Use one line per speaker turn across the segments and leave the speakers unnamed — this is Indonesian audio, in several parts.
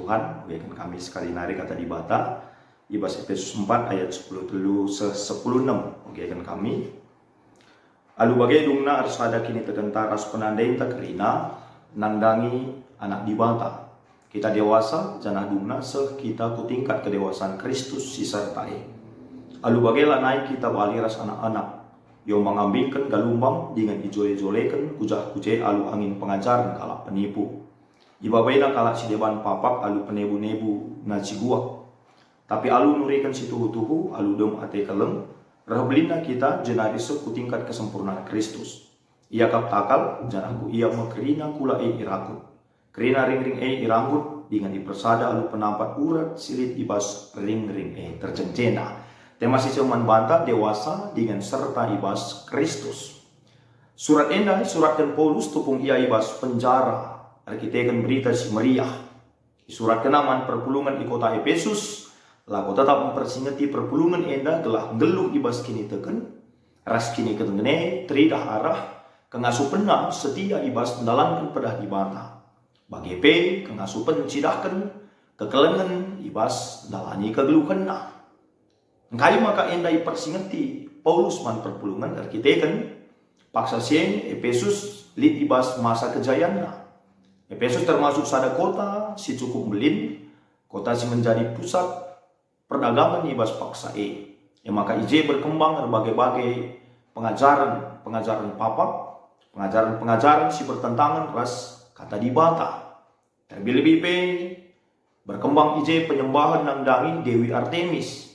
Tuhan, bagikan kami sekali nari kata di bata, ibas Efesus 4 ayat 10 telu 10 6, bagikan kami. Alu bagai dungna harus ada kini tegenta ras penandai tak kerina, nandangi anak di bata. Kita dewasa, janah dungna seh kita ku tingkat kedewasaan Kristus disertai. Alu bagai naik kita bali ras anak-anak, yang mengambilkan galumbang dengan ijole-jolekan kujah-kujah alu angin pengajaran kalak penipu. Ibabaina kalak si deban papap alu penebu-nebu na ciguak. Tapi alu nurikan si tuhu-tuhu alu dem ate keleng. Rahbelina kita jenari ku tingkat kesempurnaan Kristus. Ia kap takal janaku ia mekerina kula irakut. Kerina ring-ring iranggut dengan dipersada alu penampat urat silit ibas ring-ring terjencena. Tema si cuman bantah dewasa dengan serta ibas Kristus. Surat endah surat dan Paulus tupung ia ibas penjara. Arkiteken berita si meriah. Surat kenaman perpulungan di kota Efesus. Laku tetap mempersingati perpulungan endah gelah geluh ibas kini teken. Ras kini ketengene teridah arah. Kengasuh pena setia ibas mendalankan pedah di bata. Bagi P kengasuh pencidahkan. Kekelengan ibas dalani kegeluhan nah. Engkai maka endah persingati Paulus man perpulungan arkiteken. Paksa sieng Efesus lid ibas masa kejayaan nah. Efesus termasuk sada kota si cukup belin, kota si menjadi pusat perdagangan ibas paksa Ya maka IJ berkembang berbagai-bagai pengajaran papak, pengajaran si bertentangan ras kata di bata. Terlebih berkembang IJ penyembahan nangdangi Dewi Artemis.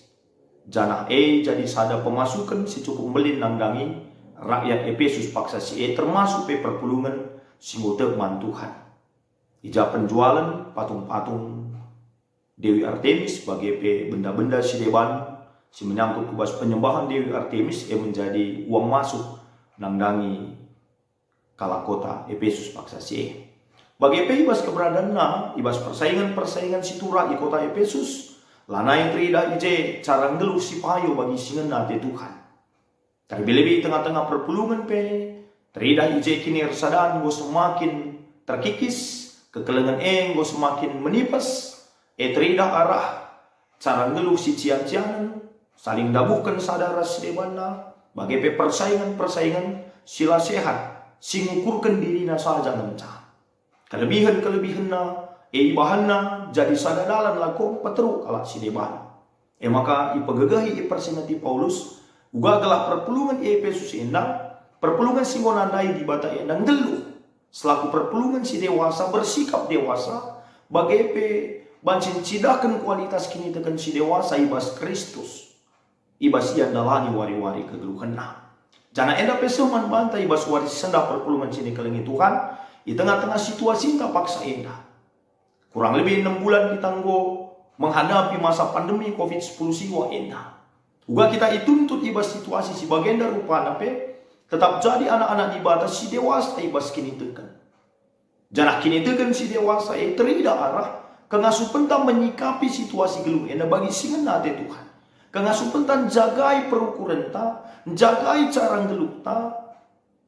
Janah jadi sada pemasukan si cukup belin nangdangi rakyat Efesus paksa si termasuk perpulungan si ngotek man Tuhan. Ija penjualan patung-patung Dewi Artemis sebagai benda-benda si deban si menyangkut kubas penyembahan Dewi Artemis menjadi uang masuk nangdangi kala kota Efesus paksa si bagi ibas keberadaan ibas persaingan si tura di kota Efesus lana yang teridah ije cara ngeluh si payo bagi singan nate Tuhan. Terlebih tengah-tengah perpulungan teridah ije kini resadan go semakin terkikis. Kekelengan go semakin menipas. Teridah arah. Cara ngeluh si cian-cianan. Saling dabuhkan sadara sedebana. Bagi persaingan sila sehat. Singukurkan dirina saja ngencah. Kelebihan na. Ibahanna jadi sadadalan laku peteruk kalak sedeban. Maka ipegagahi persingati Paulus. Uga gelap perpulungan Efesus endah. Perpulungan singonandai di bata endah ngeluh. Selaku perpulungan si dewasa bersikap dewasa bagai bancin cidahkan kualitas kini tekan si dewasa ibas Kristus ibas ia dalani wari-wari kegeluhan nah. Jangan endah pesuman banta ibas waris sendah perpulungan sini kelengi Tuhan di tengah-tengah situasi tak paksa endah. Kurang lebih 6 bulan kita menghadapi masa pandemi COVID-10 siwa endah. Uga kita dituntut ibas situasi si bagenda rupa tetap jadi anak-anak di batas si dewasa ibas kini tekan. Janah kini tekan si dewasa teridah arah. Kengasuh pentan menyikapi situasi geluh ena bagi singan nate Tuhan. Kengasuh pentan jagai perukuran ta. Jagai cara geluh ta.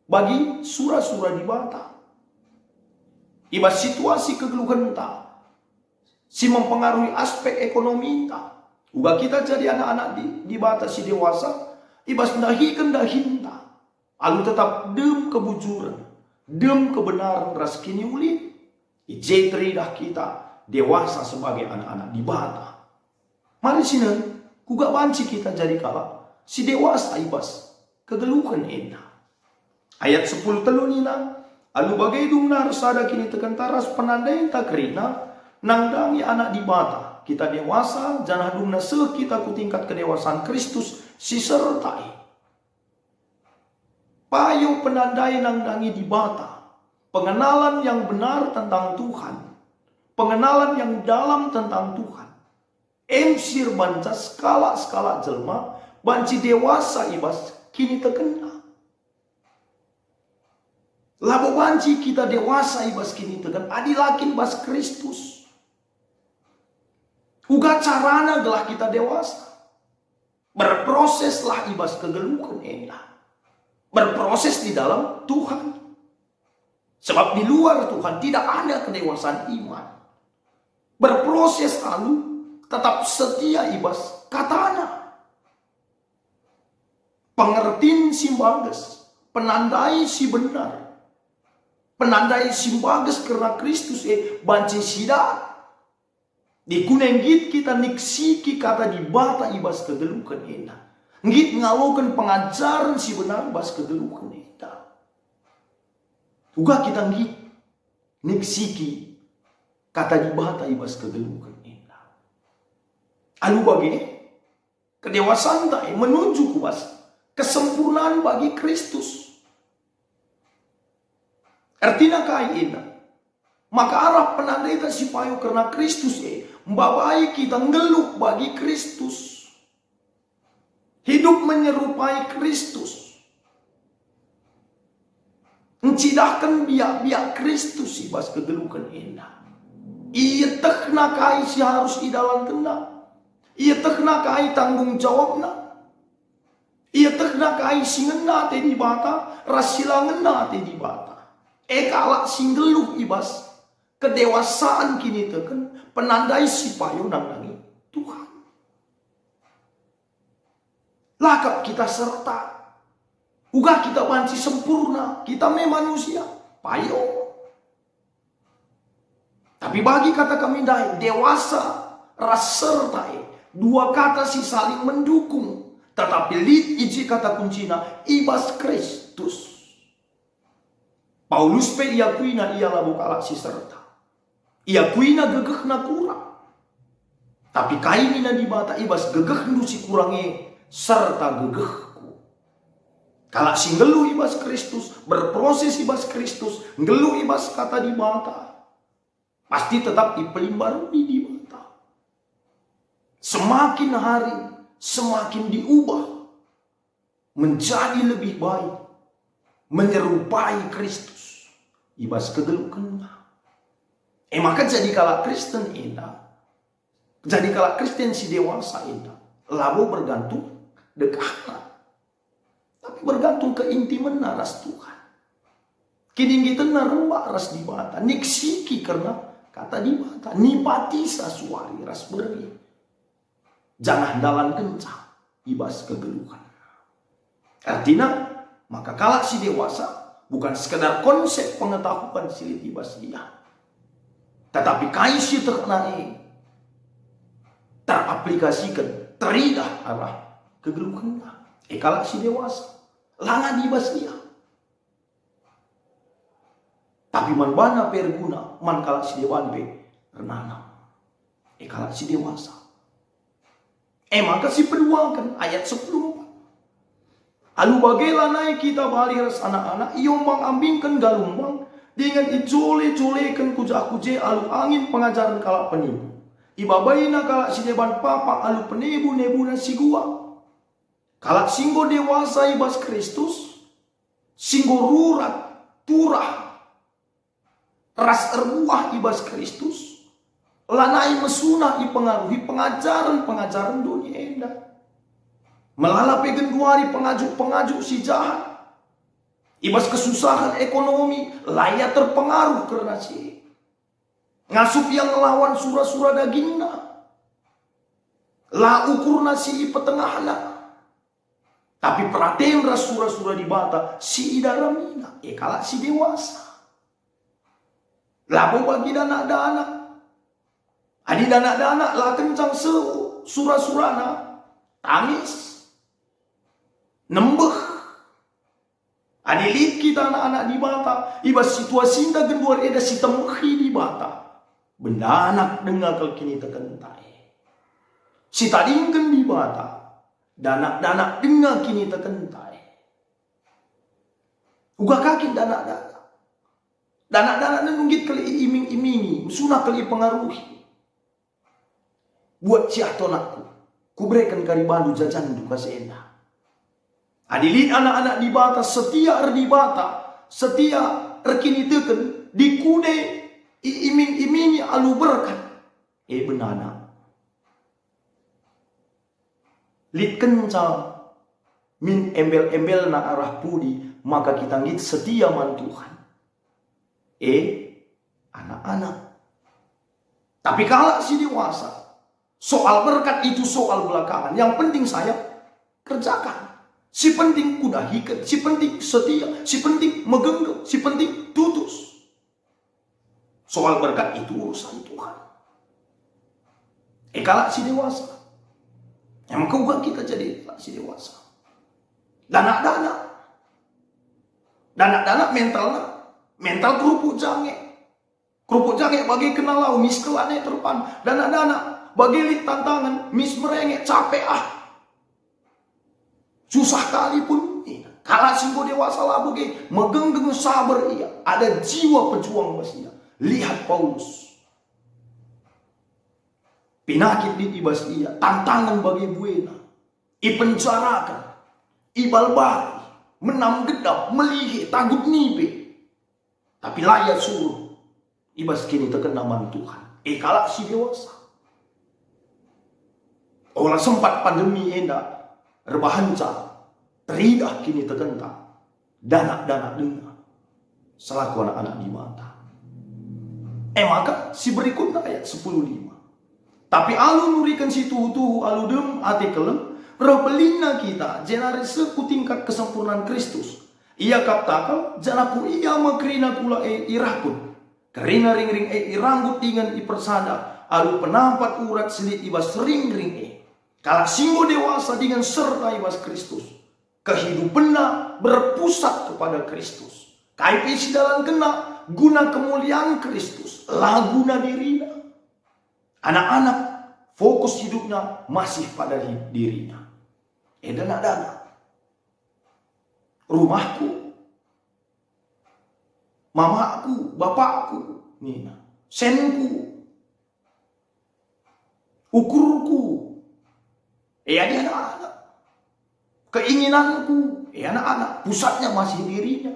Bagi surah-surah di bata. Ibas situasi kegeluhan ta. Si mempengaruhi aspek ekonomi ta. Uga kita jadi anak-anak di batas si dewasa. Ibas dahikan dahinta. Alu tetap dem kebujuran, dem kebenaran ras kini uli. Ije teridah kita dewasa sebagai anak-anak di bata. Mari sini, kuga banci kita jadi kala si dewasa ibas kegeluhan endah. Ayat 10 telunina, alu bagai dungnar sada kini tekan taras penandai tak kerina, nangdangi anak di bata. Kita dewasa, janah dungna kita ku tingkat kedewasaan Kristus si sertai. Payo penandai nangdangi di bata. Pengenalan yang benar tentang Tuhan. Pengenalan yang dalam tentang Tuhan. Emsir banca skala-skala jelma. Banci dewasa ibas kini terkena. Labo banci kita dewasa ibas kini terkena. Adilakin bas Kristus. Uga carana gelah kita dewasa. Berproseslah ibas kegeluhan endah. Berproses di dalam Tuhan. Sebab di luar Tuhan tidak ada kedewasaan iman. berproses alu, tetap setia ibas katana. Pengertiin si bagas, penandai si benar. Penandai si bagas karena Kristus banci sida. Di kunenggit kita niksiki kata di bata ibas kegelukan enak. Ngit ngalokan pengajaran si benar ibas kegelukan enak. Juga kita ngit niksiki kata di bata ibas kegelukan enak. Alu bagi kedewasaan tak menuju kubas kesempurnaan bagi Kristus. Artinya kai enak. Maka arah penandai si payo karena Kristus membabai kita ngeluh bagi Kristus. Hidup menyerupai Kristus. Mencidahkan biak-biak Kristus ibas kegelukan enak. Ia tekna kai si harus idalan kena. Ia tekna kai tanggung jawabna. Ia tekna kai si ngena te di bata, rasila ngena te di bata. Kalak si ngeluh ibas kedewasaan kini teken penandai si payo nang nangi Tuhan. Lakap kita serta. Uga kita banci sempurna. Kita memang manusia. Payo. Tapi bagi kata kami dai dewasa ras serta dua kata si saling mendukung. Tetapi lid iji kata kuncina ibas Kristus. Paulus pe iakuina ialah bukalak si serta. Iakuina gegeh na kurang. Tapi kaini na di bata ibas gegeh nu si kurangi serta gegehku. Kalak si ngeluh ibas Kristus, berproses ibas Kristus, ngeluh ibas kata di bata. Pasti tetap dipelimbarui di bata. Semakin hari, semakin diubah. Menjadi lebih baik. Menyerupai Kristus. Ibas kegelukan. Maka jadi kalak Kristen indah. Jadi kalak Kristen si dewasa indah. Labo bergantung dekatlah. Tapi bergantung ke intiman ras Tuhan. Kini kita narembak ras di bata. Niksiki karena kata di bata. Nipati sasuari ras beri. Jangan dalam kencang. Ibas kegelukan. Artinya. Maka kalak si dewasa. Bukan sekedar konsep pengetahuan silit ibas dia. Tetapi kaisi terkenai teraplikasikan teridah arah kegelukan. Kalak si dewasa langa dibas dia. Tapi man bana perguna man kalak si dewan be renanam. Kalak si dewasa. Maka si peduakan ayat 10. Alu bagailah naik kita baliras anak-anak iombang ambingkan galumbang. Dengan ijole-jolekan kujak-kuje alu angin pengajaran kalak penipu. Ibabaina kalak si deban papa alu penipu-nebu na si gua. Kalak singgo dewasa ibas Kristus. Singgo rurat, turah. Ras erbuah ibas Kristus. Lanai mesunah dipengaruhi pengajaran-pengajaran dunia endah. Melalapai genduari pengajuk-pengajuk si jahat. Ibas kesusahan ekonomi, layak terpengaruh karena si ngasup yang ngelawan surah-surah dagingna. La ukur nasi petengahna. Tapi perhatian ras surah-surah di bata, si idaramina. Kalak si dewasa. Labo bagi dana-dana. Adi dana-dana lah kencang surah-surahna. Tangis. Nembeh. Adilit kita anak-anak di bata. Ibas situasi indah genduar eda si temuhi di bata. Benda anak dengar kalau kini terkentai. Si tadingkan di bata. Danak-danak dengar kini terkentai. Uga kaki danak-danak. Danak-danak nunggit kali iming-imingi. Sunah kali pengaruhi. Buat ciatonakku. Kuberikan karibandu jajan duka seendah. Adilit anak-anak di bata, setia di bata, setia rekini teken, dikude, iming-imingi alu berkat. Benana. Lit kencal, min embel-embel na arah pudi, maka kita ngit setia man Tuhan. Anak-anak. Tapi kalau si dewasa, soal berkat itu soal belakangan. Yang penting saya kerjakan. Si penting kudahikan, si penting setia, si penting megenggam, si penting tutus. Soal berkat itu urusan Tuhan. Kalau si dewasa, emang kau kita jadi si dewasa. Dana mental kerupuk jange bagi kenalau mis kelane terpan. Dana bagi lit tantangan mis merengek capek susah kali pun. Kalau singgo dewasa lah bagi megenggeng sabar ia. Ada jiwa pejuang masih. Lihat Paulus. Pinakit di ibas ia. Tantangan bagi buena. Ipenjarakan. Ibalbari. Menam gedap. Melihi. Tagut nipe. Tapi layak suruh. Ibas kini terkenaman Tuhan. Kalau si dewasa. Olah sempat pandemi enda. Rebahanca. Teridah kini terkentang. Dana dengar. Selaku anak-anak di mata. Maka si berikutnya ayat 10:5. Tapi alu nurikan si tuhu alu dem artikelem. Rebelina kita jenari seku tingkat kesempurnaan Kristus. Ia kaptakal janaku ia makrina kula irahpun. Kerina ring-ring iranggut dengan ipersada. Alu penampat urat selit ibas ring-ring Kalau singgo dewasa dengan serta ibas Kristus. Kehidupannya berpusat kepada Kristus. Kaipisi dalam kena guna kemuliaan Kristus. Laguna dirinya. Anak-anak fokus hidupnya masih pada dirinya. Dana. Rumahku. Mamaku, bapakku. Nina. Senku. Ukurku. Dia anak-anak. Keinginanku. Anak-anak. Pusatnya masih dirinya.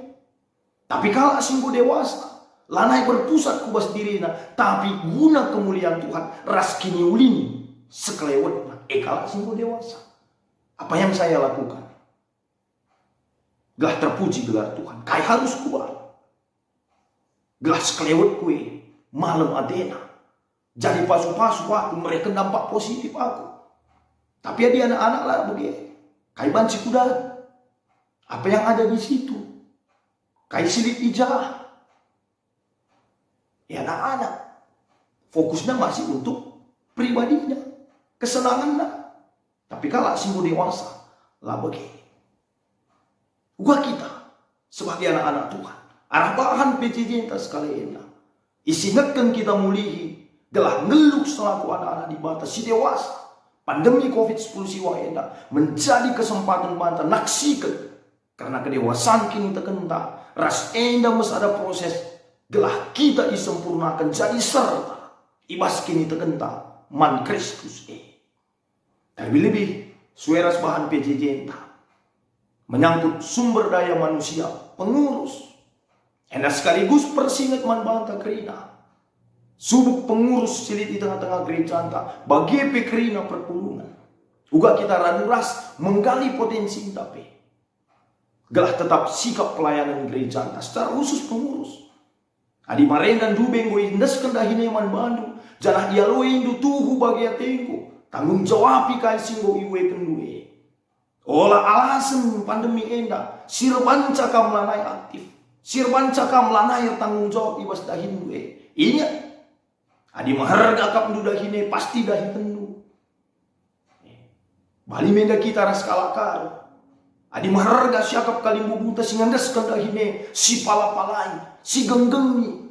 Tapi kalau singgo dewasa. Lanai berpusat kubas dirinya. Tapi guna kemuliaan Tuhan. Raskini ulini. Sekelewatnya. Kalau singgo dewasa. Apa yang saya lakukan? Gelah terpuji gelar Tuhan. Kai harus kuat. Gelah sekelewat kue. Malam adena. Jadi pasu-pasu aku. Mereka dampak positif aku. Tapi dia anak-anak lah begitu. Kai banci kuda. Apa yang ada di situ? Kai silit ijah. Anak-anak. Fokusnya masih untuk pribadinya. Kesenangannya. Tapi kalau singgo dewasa. Lah begitu. Gua kita. Sebagai anak-anak Tuhan. Arah bahan PJJ entah sekali enak. Isingatkan kita mulihi. Gelah ngeluk selaku anak-anak di batas si dewasa. Pandemi COVID-10 siwa enak. Menjadi kesempatan banta naksikan. Karena kedewasaan kini terkenta. Ras enda mas ada proses. Gelah kita disempurnakan jadi serta. Ibas kini terkenta. Man Kristus Lebih-lebih. Sueras bahan PJJ entah. Menyangkut sumber daya manusia. Pengurus. Enda sekaligus persingat man banta kerina. Subuk pengurus silit di tengah-tengah gereja anta. Bagi pekerina perpulungan. Uga kita ranuras menggali potensi tapi. Gelah tetap sikap pelayanan gereja anta. Secara khusus pengurus. Adi maren dan dubeng gue indas kendahine man bandu. Janah ia loe indu tuhu bagi atengku. Tanggung jawab ikai singgo iwe kendue. Olah alasan pandemi enda. Sirban cakam lanai aktif. Sirban cakam lanai tanggung jawab ibas dahin due. Ingat. Adi maharga kap dudahine pasti dahi tendu. Bali menda kita ras kalakar. Adi maharga siakap kalimbu buta singandas kendahine si palapalai, si genggengi.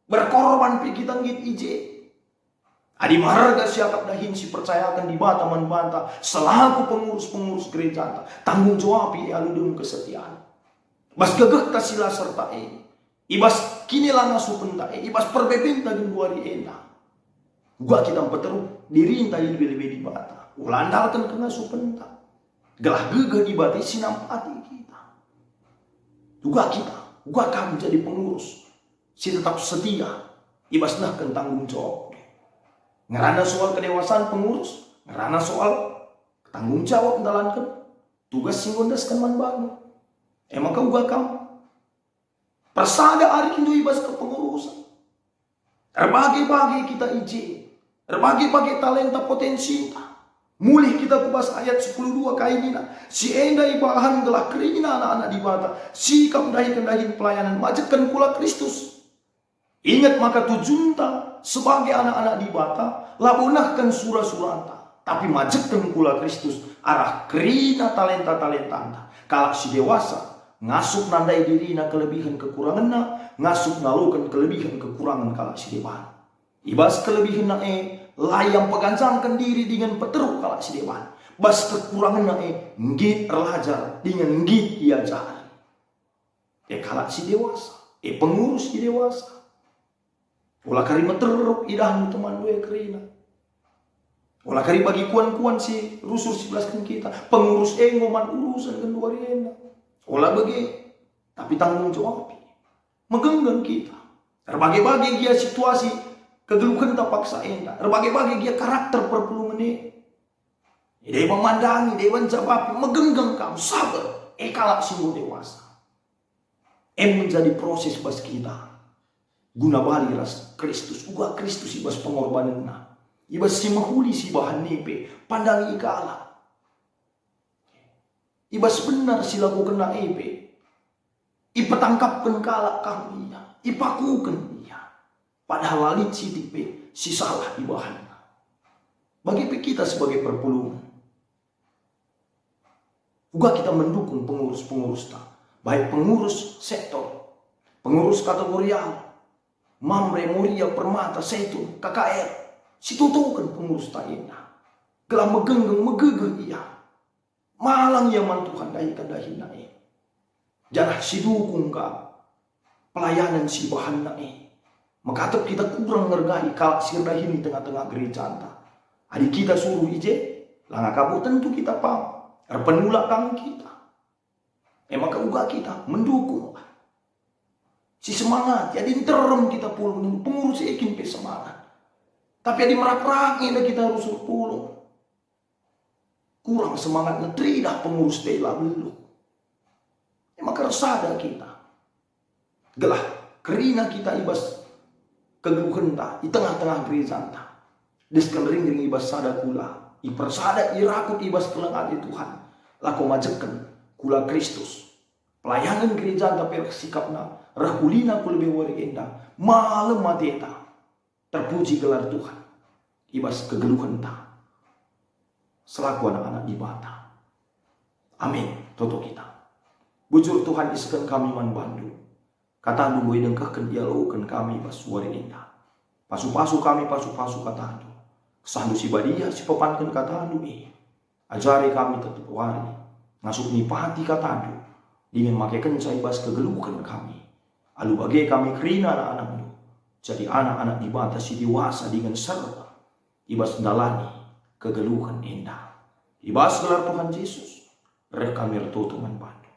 Berkorban pi kita ngit ije. Adi maharga siakap dahin si percayakan di bata man banta selaku pengurus-pengurus gereja tanggung jawab aludum kesetiaan. Bas gagah tasila serta ibas kini lana supenta ibas perbebenta di buari ena. Gua kita peteruk diri intai lebih-lebih di bata. Ulandalkan kena supenta. Gelah gegah di bata sinampati kita. Juga kita. Gua kamu jadi pengurus. Si tetap setia. Ibas nah tanggung jawab. Ngerana soal kedewasaan pengurus. Ngerana soal tanggung jawab menjalankan tugas singgondas kan man bangun. Emang kau gua kamu. Persada hari itu ibas kepengurusan. Terbagi-bagi kita izin. Terbagi-bagi talenta potensi. Mulih kita kubas ayat 10:2 kainina. Si enda ibahan gelah kerina anak-anak di bata. Sikap dahi-kendahin pelayanan. Majekkan kula Kristus. Ingat maka tujunta sebagai anak-anak di bata. Labunahkan surah-suranta. Tapi majekkan kula Kristus. Arah kerina talenta-talenta anda. Kalau si dewasa. Ngasuk nandai dirina kelebihan kekurangan. Ngasuk ngalukan kelebihan kekurangan kalau si dewan. Ibas kelebihan na layang peganjangkan diri dengan peteruk kalau si dewan. Bas kekurangan na ngit erlajar dengan ngit iajar. Kalau si dewasa. Pengurus si dewasa. Olah kari meteruk idahmu teman dua kerina. Olah kari bagi kuan-kuan si rusur 11 kan kita. Pengurus ngoman urusan kan dua rena. Olah bagi. Tapi tanggung jawab. Megenggang kita. Terbagi-bagi dia situasi kegeluhan tak paksa enda. Terbagi-bagi dia karakter perpulungan ini. Dia memandangi, dia menjawab, megenggang kamu, sabar. Kalak sungguh dewasa. Menjadi proses bas kita. Guna bali ras Kristus. Uga Kristus ibas pengorbanan na. Ibas si mahuli si bahan nepe. Pandangi ikala. Ibas benar si lagu kena epe. Ipatangkapkan kalak kami ya. Ipakukan ya. Padahal lalit si tipe si salah di bahan. Bagi kita sebagai perpulungan. Juga kita mendukung pengurus-pengurus tak. Baik pengurus sektor. Pengurus kategorial. Mamre, Muria, Permata, Setu, KKR. Situtukan pengurus tak indah. Gelah megenggang megegeh iya. Malang ya mantuhan dahi-kadahi naik. Jangan si dukung ka pelayanan si bahan nae. Makatap kita kurang ngergai kalak sirdah ini tengah-tengah gereja anta. Adik kita suruh ije, langah kamu tentu kita paham. Penulak kami kita. Maka uga kita mendukung. Si semangat, jadi terem kita pulung. Pengurus ikin pe semangat. Tapi di merak-rak ini kita harus pulung. Kurang semangat netri dah pengurus bela belum. Maka resada kita. Gelah kerina kita ibas kegeluhan ta di tengah-tengah gereja ta. Deskan ring-ring ibas sada kula. Ipersada irakut ibas kelengan di Tuhan. Lako majekan kula Kristus. Pelayanan gereja ta per sikapna. Rahulina ku lebih wari endah. Malam mateta. Terpuji gelar Tuhan. Ibas kegeluhan ta. Selaku anak-anak di bata. Amin. Toto kita. Bujur Tuhan iskan kami man bandu. Kata anu boleh dengkahkan dialogkan kami basuari indah. Pasu-pasu kami pasu-pasu kata anu. Kesandu si badia si pepankan kata anu Ajari kami tetap wari. Ngasuk nipati kata anu. Ingin make kencai bas kegelukan kami. Alu bagai kami kerina anak-anakmu. Jadi anak-anak di bata si dewasa dengan serta. Ibas dalani kegeluhan indah. Ibas gelar Tuhan Yesus. Rek kami retutu man bandu.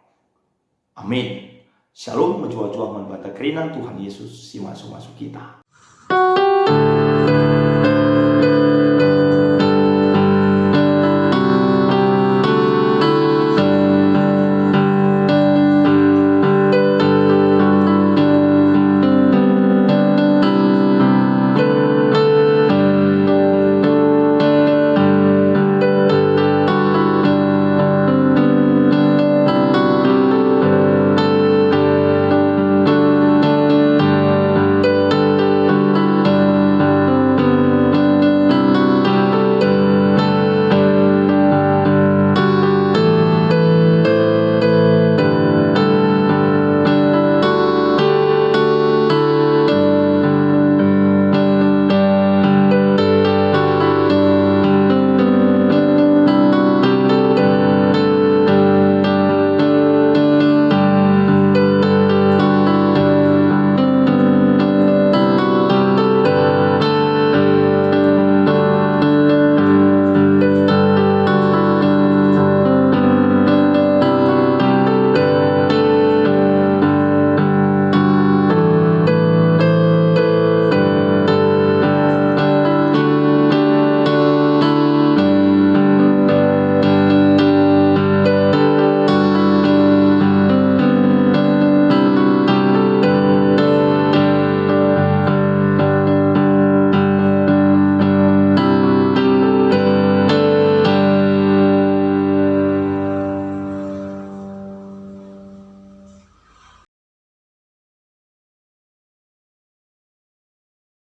Amin. Shalom, menjual-jual membata kerinan Tuhan Yesus si masuk-masuk kita.